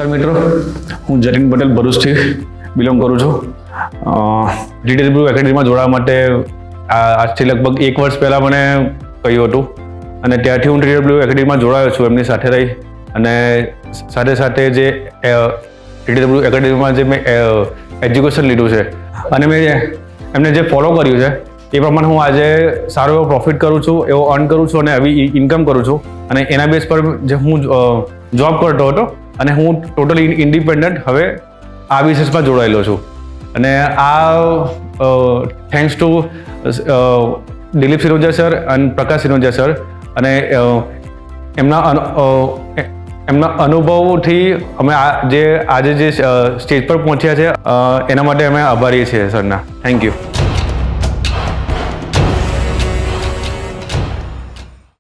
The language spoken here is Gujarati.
નમસ્કાર મિત્રો, હું જતીન પટેલ ભરૂચથી બિલોંગ કરું છું. TTW એકેડમીમાં જોડાવા માટે આજથી લગભગ 1 વર્ષ પહેલાં મને કહ્યું હતું અને ત્યારથી હું TTW એકેડમીમાં જોડાયો છું એમની સાથે રહી. અને સાથે સાથે જે TTW એકેડમીમાં જે મેં એજ્યુકેશન લીધું છે અને મેં એમને જે ફોલો કર્યું છે એ પ્રમાણે હું આજે સારો એવો પ્રોફિટ કરું છું, એવો અર્ન કરું છું અને આવી ઇન્કમ કરું છું. અને એના બેઝ પર જે હું જોબ કરતો હતો અને હું ટોટલી ઇન્ડિપેન્ડન્ટ હવે આ બિઝનેસમાં જોડાયેલો છું. અને આ થેન્ક્સ ટુ દિલીપ સિરોજા સર અને પ્રકાશ સિરોજા સર અને એમના અનુભવથી અમે આજે જે સ્ટેજ પર પહોંચ્યા છે એના માટે અમે આભારી છીએ સરના. Thank you.